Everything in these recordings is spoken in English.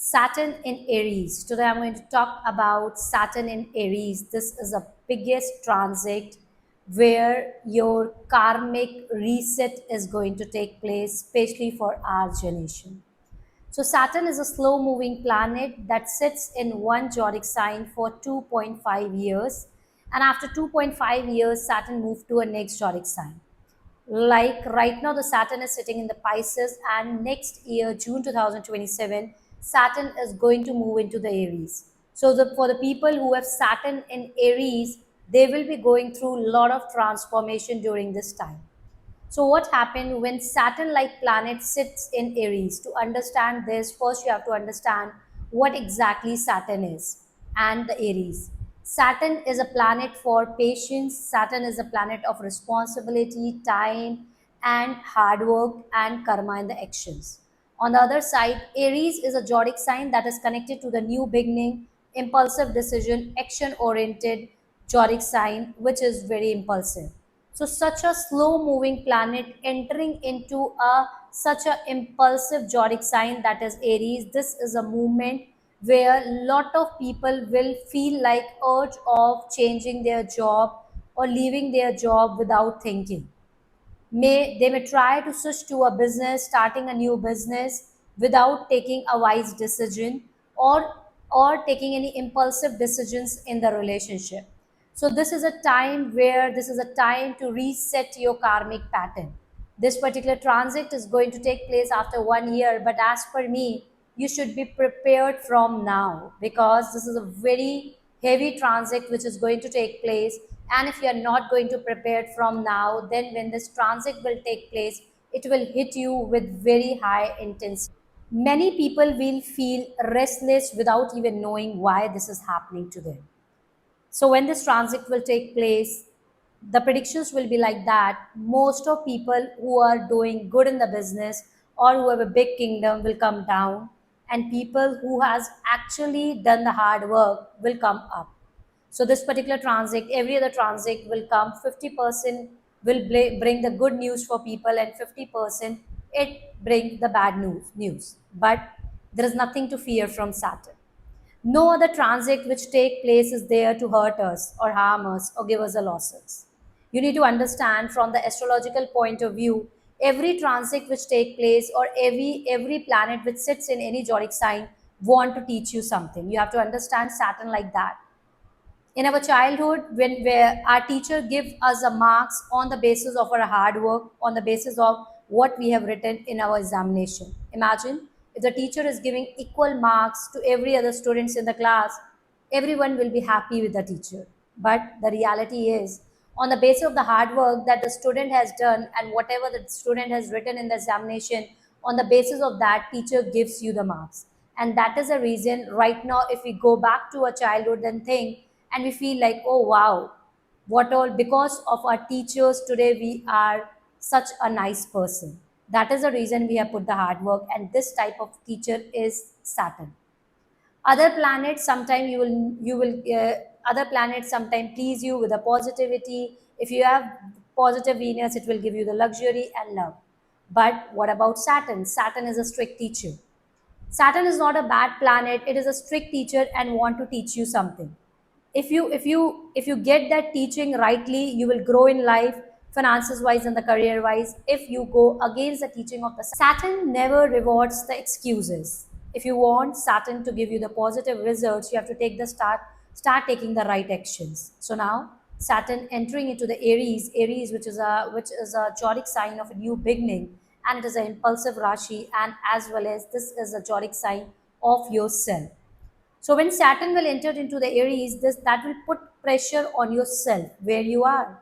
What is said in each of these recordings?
Saturn in Aries. Today I'm going to talk about Saturn in Aries. This is the biggest transit where your karmic reset is going to take place, especially for our generation. So, Saturn is a slow moving planet that sits in one zodiac sign for 2.5 years. And after 2.5 years, Saturn moved to a next zodiac sign. Like right now, the Saturn is sitting in the Pisces, and next year, June 2027, Saturn is going to move into the Aries. So, for the people who have Saturn in Aries, they will be going through a lot of transformation during this time. So, what happened when Saturn like planet sits in Aries? To understand this, first you have to understand what exactly Saturn is and the Aries. Saturn is a planet for patience, Saturn is a planet of responsibility, time, and hard work and karma in the actions. On the other side, Aries is a zodiac sign that is connected to the new beginning, impulsive decision, action oriented zodiac sign, which is very impulsive. So such a slow moving planet entering into a such a impulsive zodiac sign that is Aries. This is a movement where a lot of people will feel like urge of changing their job or leaving their job without thinking. They may try to switch to a business, starting a new business without taking a wise decision, or taking any impulsive decisions in the relationship. So this is a time to reset your karmic pattern. This particular transit is going to take place after 1 year, but as per me, you should be prepared from now, because this is a very heavy transit which is going to take place. And if you are not going to prepare from now, then when this transit will take place, it will hit you with very high intensity. Many people will feel restless without even knowing why this is happening to them. So when this transit will take place, the predictions will be like that. Most of people who are doing good in the business or who have a big kingdom will come down, and people who has actually done the hard work will come up. So this particular transit, every other transit will come 50% will bring the good news for people, and 50% it bring the bad news. But there is nothing to fear from Saturn. No other transit which take place is there to hurt us or harm us or give us a losses. You need to understand from the astrological point of view, every transit which take place, or every planet which sits in any zodiac sign want to teach you something. You have to understand Saturn like that. In our childhood, when where our teacher give us a marks on the basis of our hard work, on the basis of what we have written in our examination. Imagine if the teacher is giving equal marks to every other students in the class, everyone will be happy with the teacher. But the reality is, on the basis of the hard work that the student has done and whatever the student has written in the examination, on the basis of that, teacher gives you the marks. And that is the reason right now, if we go back to our childhood and think, and we feel like, oh wow, what all, because of our teachers today we are such a nice person. That is the reason we have put the hard work, and this type of teacher is Saturn. Other planets sometimes other planets sometimes please you with a positivity. If you have positive Venus, it will give you the luxury and love. But what about Saturn? Saturn is a strict teacher. Saturn is not a bad planet, it is a strict teacher and want to teach you something. If you get that teaching rightly, you will grow in life, finances wise and the career wise. If you go against the teaching of the Saturn, never rewards the excuses. If you want Saturn to give you the positive results, you have to start taking the right actions. So now Saturn entering into the Aries, which is a zodiac sign of a new beginning, and it is an impulsive rashi, and as well as this is a zodiac sign of yourself. So when Saturn will enter into the Aries, this that will put pressure on yourself where you are.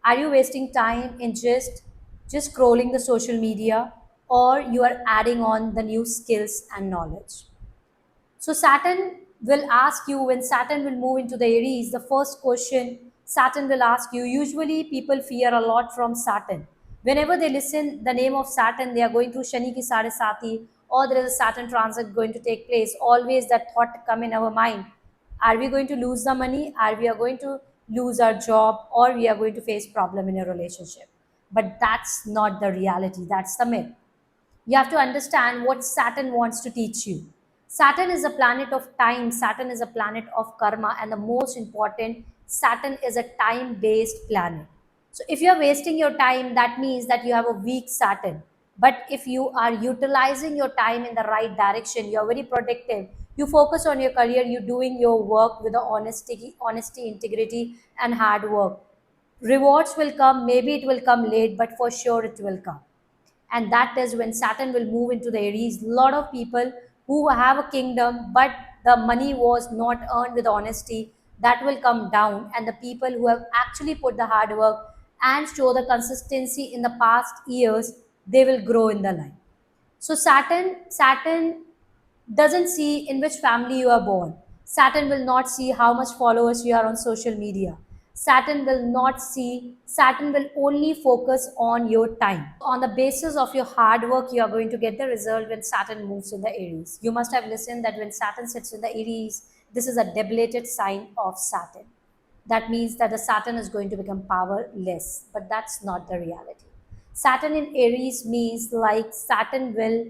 Are you wasting time in just scrolling the social media, or you are adding on the new skills and knowledge? So Saturn will ask you, when Saturn will move into the Aries, the first question Saturn will ask you. Usually, people fear a lot from Saturn. Whenever they listen the name of Saturn, they are going through Shani ki Sade Sati, or there is a Saturn transit going to take place. Always that thought come in our mind: Are we going to lose the money? Are we are going to lose our job, or we are going to face problem in a relationship? But that's not the reality. That's the myth. You have to understand what Saturn wants to teach you. Saturn is a planet of time, Saturn is a planet of karma, and the most important, Saturn is a time based planet. So if you are wasting your time, that means that you have a weak Saturn. But if you are utilizing your time in the right direction, you are very productive, you focus on your career, you're doing your work with the honesty, integrity, and hard work, rewards will come. Maybe it will come late, but for sure it will come. And that is when Saturn will move into the Aries. A lot of people who have a kingdom but the money was not earned with honesty, that will come down, and the people who have actually put the hard work and show the consistency in the past years, they will grow in the life. So Saturn doesn't see in which family you are born. Saturn will not see how much followers you are on social media. Saturn will not see, Saturn will only focus on your time. On the basis of your hard work, you are going to get the result when Saturn moves in the Aries. You must have listened that when Saturn sits in the Aries, this is a debilitated sign of Saturn. That means that the Saturn is going to become powerless, but that's not the reality. Saturn in Aries means like Saturn will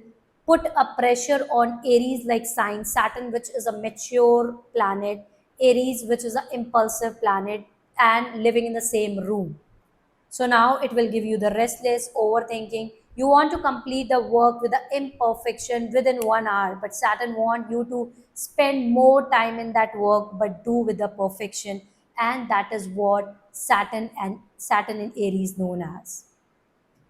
put a pressure on Aries like sign. Saturn, which is a mature planet, Aries, which is an impulsive planet, and living in the same room. So now it will give you the restless overthinking. You want to complete the work with the imperfection within 1 hour, but Saturn want you to spend more time in that work, but do with the perfection. And that is what Saturn in Aries known as.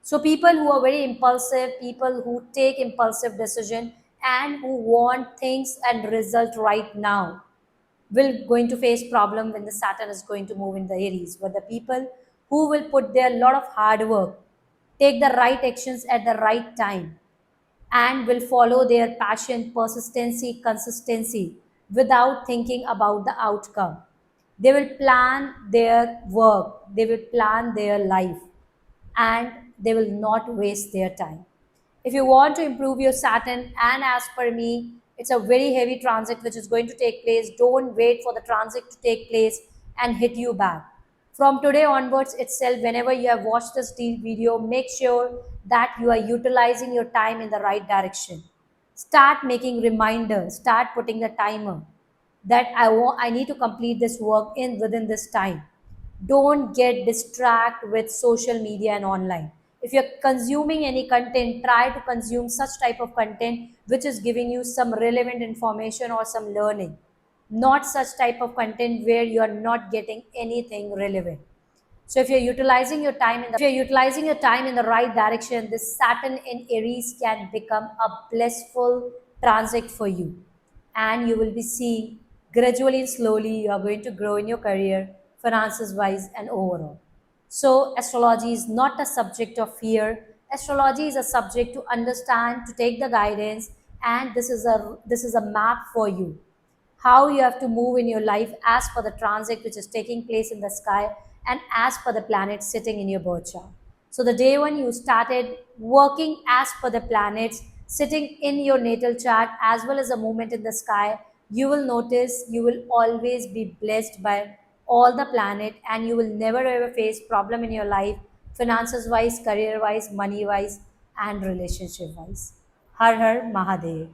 So people who are very impulsive, people who take impulsive decision and who want things and result right now, will going to face problem when the Saturn is going to move in the Aries. But the people who will put their lot of hard work, take the right actions at the right time, and will follow their passion, persistency, consistency without thinking about the outcome. They will plan their work, they will plan their life, and they will not waste their time. If you want to improve your Saturn, and as per me, it's a very heavy transit which is going to take place. Don't wait for the transit to take place and hit you back. From today onwards itself, whenever you have watched this video, make sure that you are utilizing your time in the right direction. Start making reminders, start putting the timer that I need to complete this work in within this time. Don't get distracted with social media and online. If you're consuming any content, try to consume such type of content which is giving you some relevant information or some learning, not such type of content where you are not getting anything relevant. So if you're utilizing your time in the right direction, this Saturn in Aries can become a blissful transit for you. And you will be seeing gradually and slowly you are going to grow in your career, finances wise, and overall. So astrology is not a subject of fear. Astrology is a subject to understand, to take the guidance, and this is a map for you how you have to move in your life as per the transit which is taking place in the sky and as per the planets sitting in your birth chart. So the day when you started working as per the planets sitting in your natal chart as well as the movement in the sky, you will notice you will always be blessed by all the planet, and you will never ever face problem in your life, finances wise, career wise, money wise, and relationship wise. Har Har Mahadev.